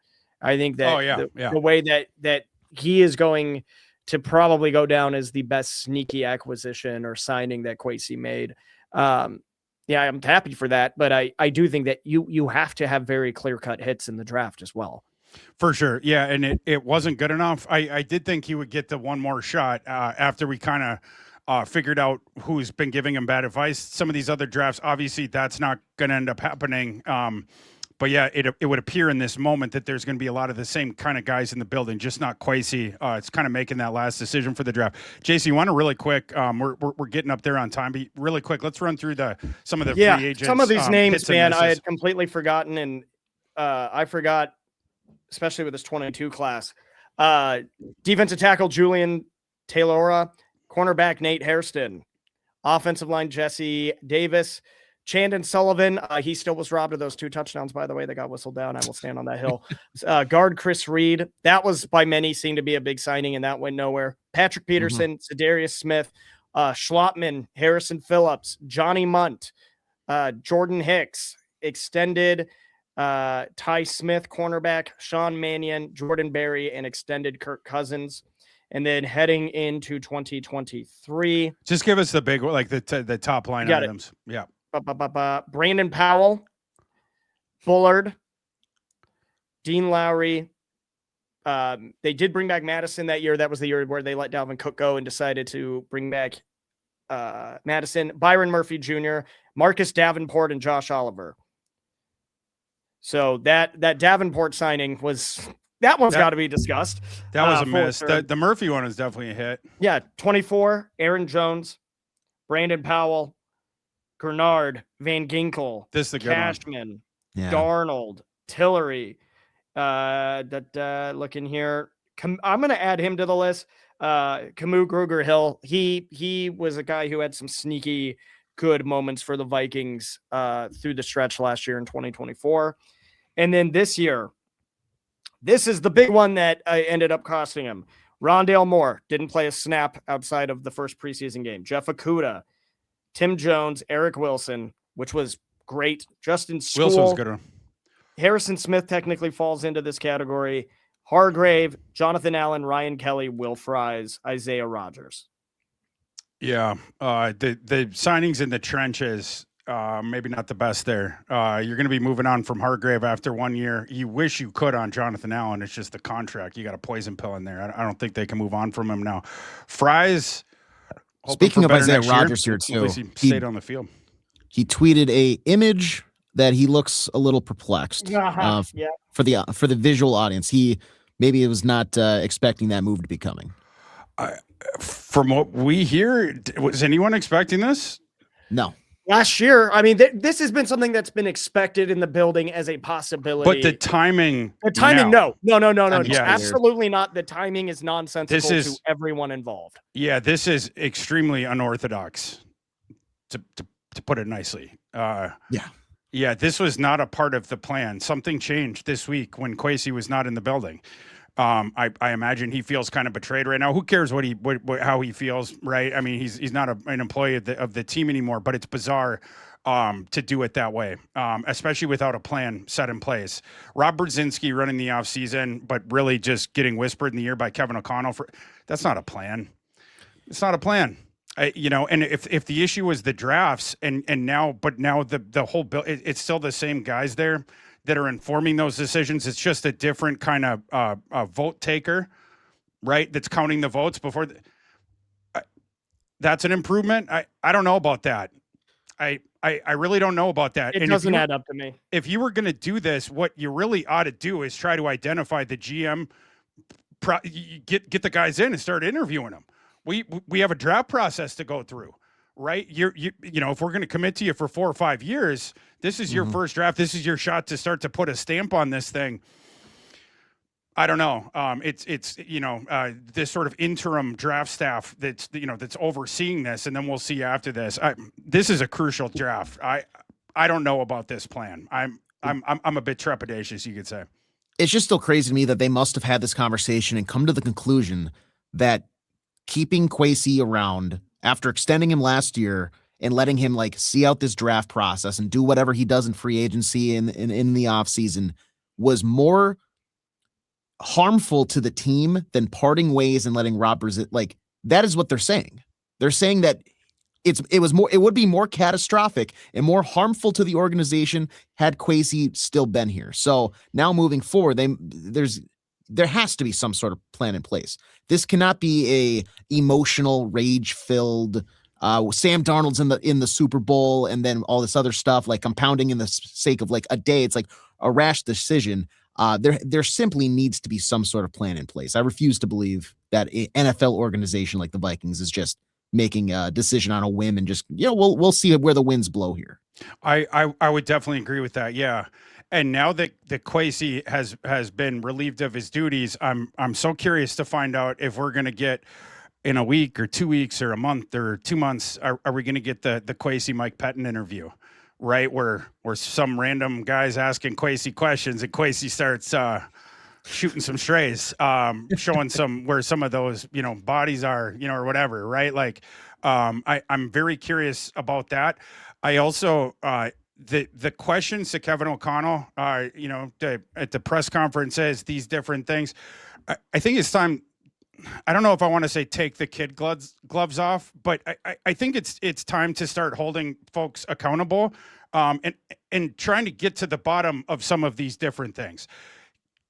I think that the way that he is going to probably go down as the best sneaky acquisition or signing that Kwesi made. I'm happy for that, but I do think that you have to have very clear-cut hits in the draft as well. For sure. Yeah. And it wasn't good enough. I did think he would get the one more shot after we kind of figured out who's been giving him bad advice. Some of these other drafts, obviously that's not going to end up happening. But yeah, it would appear in this moment that there's going to be a lot of the same kind of guys in the building, just not Kwesi. It's kind of making that last decision for the draft. Jason, you want to really quick, we're getting up there on time, but really quick, let's run through some of the free agents. Some of these names, man, I had completely forgotten. And I forgot, especially with this 22 class. Defensive tackle Julian Taylora, cornerback Nate Hairston, offensive line Jesse Davis, Chandon Sullivan. He still was robbed of those 2 touchdowns, by the way, that got whistled down. I will stand on that hill. Guard Chris Reed. That was by many seen to be a big signing, and that went nowhere. Patrick Peterson, Za'Darius Smith, Schlottman, Harrison Phillips, Johnny Munt, Jordan Hicks, extended Ty Smith, cornerback, Sean Mannion, Jordan Berry, and extended Kirk Cousins. And then heading into 2023. Just give us the big, like the top line items. Yeah. Brandon Powell, Bullard, Dean Lowry. They did bring back Madison that year. That was the year where they let Dalvin Cook go and decided to bring back Madison, Byron Murphy Jr., Marcus Davenport, and Josh Oliver. So that Davenport signing one's got to be discussed. That was a miss. The Murphy one is definitely a hit. Yeah, 24, Aaron Jones, Brandon Powell, Gernard, Van Ginkel, this is the good Cashman, Darnold, Tillery. Looking here, I'm going to add him to the list. Camus Gruger Hill. He was a guy who had some sneaky good moments for the Vikings through the stretch last year in 2024. And then this year, this is the big one that ended up costing him. Rondale Moore didn't play a snap outside of the first preseason game. Jeff Okudah, Tim Jones, Eric Wilson, which was great. Justin School. Wilson was a good one. Harrison Smith technically falls into this category. Hargrave, Jonathan Allen, Ryan Kelly, Will Fries, Isaiah Rodgers. Yeah, the signings in the trenches, maybe not the best there. You're going to be moving on from Hargrave after 1 year. You wish you could on Jonathan Allen. It's just the contract. You got a poison pill in there. I don't think they can move on from him now. Fries, Speaking of Isaiah Rodgers here too, he stayed on the field. He tweeted a image that he looks a little perplexed Yeah. for the visual audience. Maybe it was not expecting that move to be coming. From what we hear, was anyone expecting this? No. Last year, I mean, this has been something that's been expected in the building as a possibility. But the timing, no. Yeah, Absolutely not. The timing is nonsensical to everyone involved. Yeah, this is extremely unorthodox, to put it nicely. Yeah, this was not a part of the plan. Something changed this week when Kwesi was not in the building. I imagine he feels kind of betrayed right now. Who cares how he feels, right? I mean, he's not an employee of the team anymore, but it's bizarre to do it that way, especially without a plan set in place. Rob Brzezinski running the offseason, but really just getting whispered in the ear by Kevin O'Connell. That's not a plan. It's not a plan. And if the issue was the drafts and now the whole bill, it's still the same guys there that are informing those decisions. It's just a different kind of vote taker, right? That's counting the votes before. That's an improvement. I don't know about that. I really don't know about that. It doesn't add up to me. If you were going to do this, what you really ought to do is try to identify the GM, get the guys in and start interviewing them. We have a draft process to go through, right? If we're going to commit to you for 4 or 5 years, this is your first draft. This is your shot to start to put a stamp on this thing. I don't know. It's this sort of interim draft staff that's overseeing this, and then we'll see after this. This is a crucial draft. I don't know about this plan. I'm a bit trepidatious, you could say. It's just still crazy to me that they must have had this conversation and come to the conclusion that keeping Kwesi around after extending him last year and letting him see out this draft process and do whatever he does in free agency and in the offseason was more harmful to the team than parting ways and letting Rob Brzezinski, that is what they're saying. They're saying that it would be more catastrophic and more harmful to the organization had Kwesi still been here. So now moving forward, there has to be some sort of plan in place. This cannot be a emotional, rage-filled Sam Darnold's in the Super Bowl and then all this other stuff, compounding in the sake of a day. It's a rash decision. There simply needs to be some sort of plan in place. I refuse to believe that an NFL organization like the Vikings is just making a decision on a whim and just, we'll see where the winds blow here. I would definitely agree with that. Yeah. And now that Kwesi has been relieved of his duties, I'm so curious to find out if we're going to get in a week or 2 weeks or a month or 2 months, are we going to get the Kwesi Mike Pettin interview, right? Where some random guy's asking Kwesi questions and Kwesi starts shooting some strays, showing where some of those, bodies are, or whatever, right? I'm very curious about that. I also, the questions to Kevin O'Connell, at the press conference says these different things. I think it's time. I don't know if I want to say take the kid gloves off, but I think it's time to start holding folks accountable, and trying to get to the bottom of some of these different things.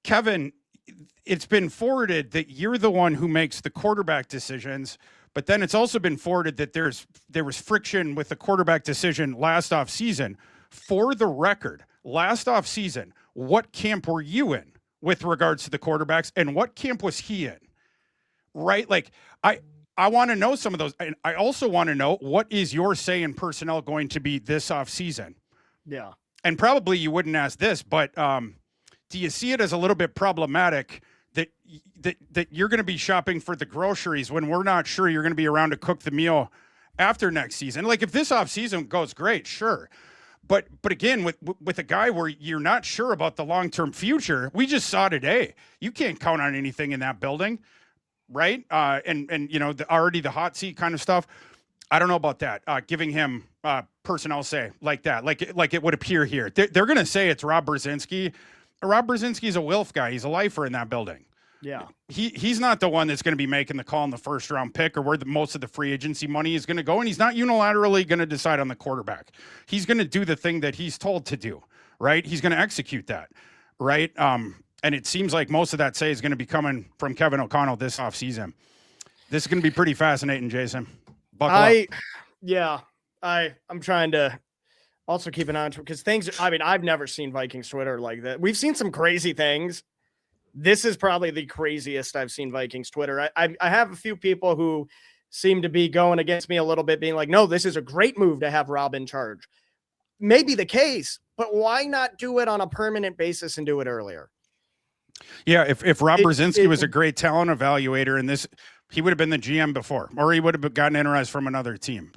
Kevin, it's been forwarded that you're the one who makes the quarterback decisions, but then it's also been forwarded that there was friction with the quarterback decision last offseason. For the record, last offseason, what camp were you in with regards to the quarterbacks, and what camp was he in? Right? I want to know some of those. And I also want to know, what is your say in personnel going to be this offseason? Yeah. And probably you wouldn't ask this, but do you see it as a little bit problematic that you're going to be shopping for the groceries when we're not sure you're going to be around to cook the meal after next season? If this offseason goes great, sure. But again, with a guy where you're not sure about the long-term future, we just saw today, you can't count on anything in that building, right? And already the hot seat kind of stuff. I don't know about that. Giving him personnel say like that, like it would appear here. They're going to say it's Rob Brzezinski. Rob Brzezinski's a Wilf guy. He's a lifer in that building. Yeah. He's not the one that's going to be making the call on the first round pick or where most of the free agency money is going to go. And he's not unilaterally going to decide on the quarterback. He's going to do the thing that he's told to do, right? He's going to execute that, right? And it seems like most of that say is going to be coming from Kevin O'Connell this offseason. This is going to be pretty fascinating, Jason. Buckle up. I'm trying to also keep an eye on because I've never seen Vikings Twitter like that. We've seen some crazy things. This is probably the craziest I've seen Vikings Twitter. I have a few people who seem to be going against me a little bit, being like, no, this is a great move to have Rob in charge. Maybe the case, but why not do it on a permanent basis and do it earlier? Yeah, if Rob Brzezinski was a great talent evaluator in this, he would have been the GM before, or he would have gotten interest from another team.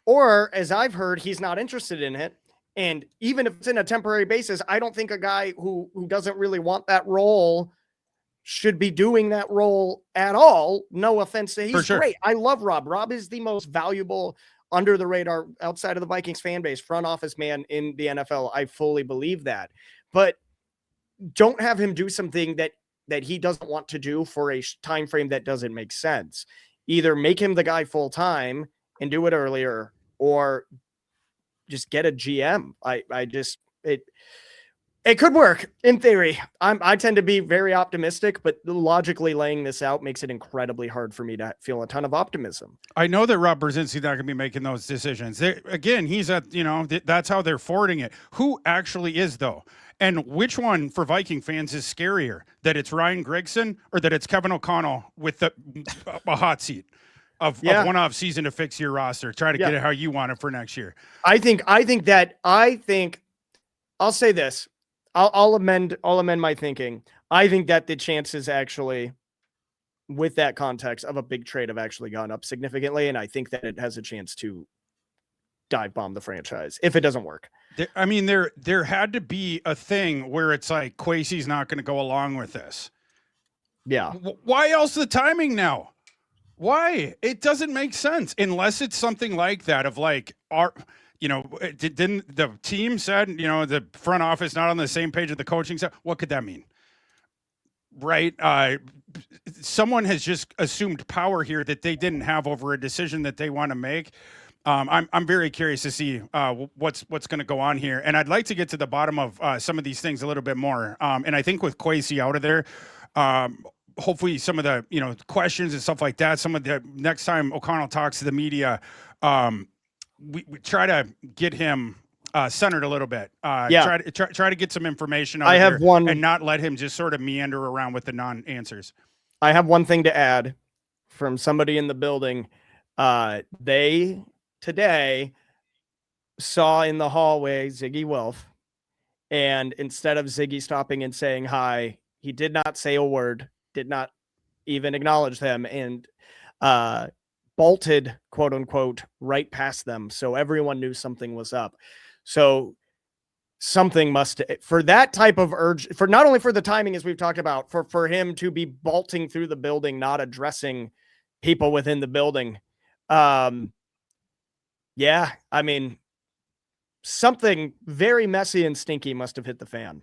Or as I've heard, he's not interested in it. And even if it's in a temporary basis, I don't think a guy who doesn't really want that role should be doing that role at all. No offense to he's great. I love Rob. Rob is the most valuable under the radar outside of the Vikings fan base, front office man in the NFL. I fully believe that. But don't have him do something that he doesn't want to do for a time frame that doesn't make sense. Either make him the guy full time and do it earlier, or just get a GM. It could work in theory. I tend to be very optimistic, but logically laying this out makes it incredibly hard for me to feel a ton of optimism. I know that Rob Brzezinski's not going to be making those decisions. He's at, that's how they're forwarding it. Who actually is, though? And which one for Viking fans is scarier? That it's Ryan Grigson or that it's Kevin O'Connell with a hot seat of one off season to fix your roster, try to get it how you want it for next year? I think I'll say this. I'll amend my thinking. I think that the chances actually, with that context of a big trade, have actually gone up significantly, and I think that it has a chance to dive bomb the franchise if it doesn't work. There had to be a thing where it's like Kwesi's not going to go along with this. Yeah. Why else the timing now? Why? It doesn't make sense unless it's something like that of like didn't the team said, the front office not on the same page of the coaching staff? What could that mean? Right? Someone has just assumed power here that they didn't have over a decision that they want to make. I'm very curious to see what's going to go on here, and I'd like to get to the bottom of some of these things a little bit more. And I think with Kwesi out of there, hopefully some of the questions and stuff like that. Some of the next time O'Connell talks to the media, we try to get him centered a little bit. Try to get some information out of there and not let him just sort of meander around with the non-answers. I have one thing to add from somebody in the building. They today saw in the hallway Ziggy Wilf, and instead of Ziggy stopping and saying hi, he did not say a word, did not even acknowledge them, and bolted, quote unquote, right past them. So everyone knew something was up. So something must, for that type of urge, for not only for the timing, as we've talked about, for him to be bolting through the building, not addressing people within the building. Something very messy and stinky must have hit the fan.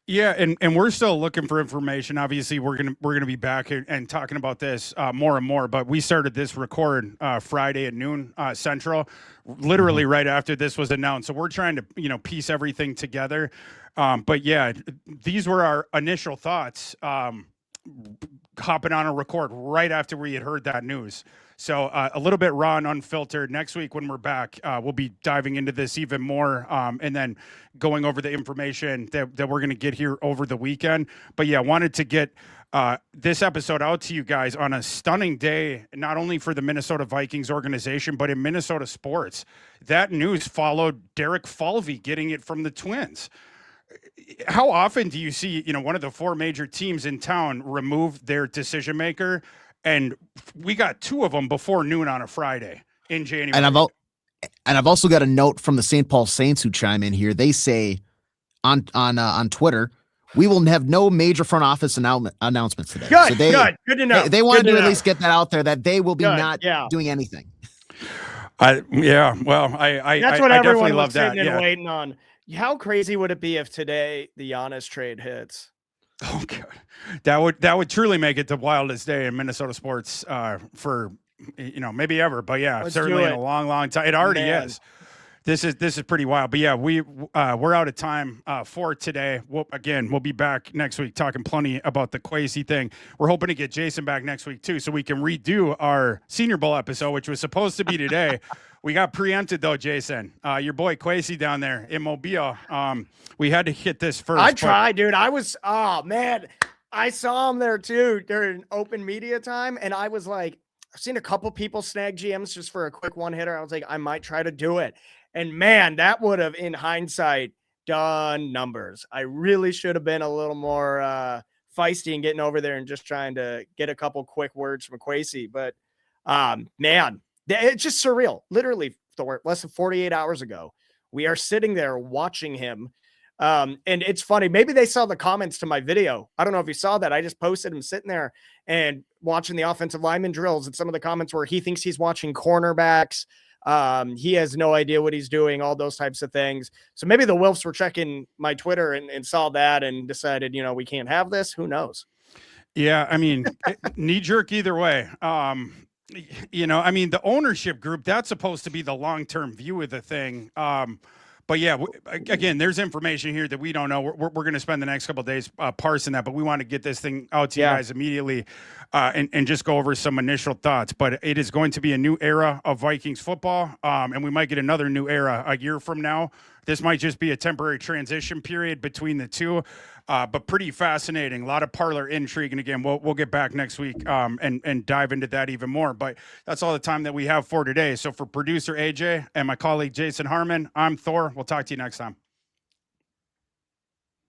Yeah, and we're still looking for information. Obviously, we're gonna be back and talking about this more and more. But we started this record Friday at noon Central, literally right after this was announced. So we're trying to piece everything together. But yeah, these were our initial thoughts. Hopping on a record right after we had heard that news. So a little bit raw and unfiltered. Next week when we're back, we'll be diving into this even more and then going over the information that we're going to get here over the weekend. But yeah, wanted to get this episode out to you guys on a stunning day, not only for the Minnesota Vikings organization, but in Minnesota sports. That news followed Derek Falvey getting it from the Twins. How often do you see, one of the four major teams in town remove their decision maker? And we got two of them before noon on a Friday in January. And I've also got a note from the St. Paul Saints who chime in here. They say on Twitter, we will have no major front office announcements today. Good to know. They wanted to at least get that out there that they will be doing anything. I definitely love that. And waiting on. How crazy would it be if today the Giannis trade hits? Oh God, that would truly make it the wildest day in Minnesota sports for maybe ever. But yeah, certainly in a long time. It already is. This is pretty wild, but yeah, we're out of time for today. We'll be back next week talking plenty about the Kwesi thing. We're hoping to get Jason back next week too, so we can redo our Senior Bowl episode, which was supposed to be today. We got preempted though, Jason. Your boy Kwesi down there in Mobile. We had to hit this first. I tried, dude. Oh man, I saw him there too during open media time, and I was like, I've seen a couple people snag GMs just for a quick one hitter. I was like, I might try to do it. And man, that would have, in hindsight, done numbers. I really should have been a little more feisty and getting over there and just trying to get a couple quick words from Kwesi. But man, it's just surreal. Literally, Thor, less than 48 hours ago, we are sitting there watching him. And it's funny. Maybe they saw the comments to my video. I don't know if you saw that. I just posted him sitting there and watching the offensive lineman drills. And some of the comments where he thinks he's watching cornerbacks. He has no idea what he's doing, all those types of things. So maybe the Wilfs were checking my Twitter and saw that and decided, we can't have this. Who knows? Yeah. I mean, knee jerk either way. The ownership group, that's supposed to be the long-term view of the thing. But yeah, again, there's information here that we don't know. We're going to spend the next couple of days parsing that, but we want to get this thing out to you guys immediately and just go over some initial thoughts. But it is going to be a new era of Vikings football, and we might get another new era a year from now. This might just be a temporary transition period between the two, but pretty fascinating. A lot of parlor intrigue. And again, we'll get back next week and dive into that even more. But that's all the time that we have for today. So for producer AJ and my colleague Jason Harmon, I'm Thor. We'll talk to you next time.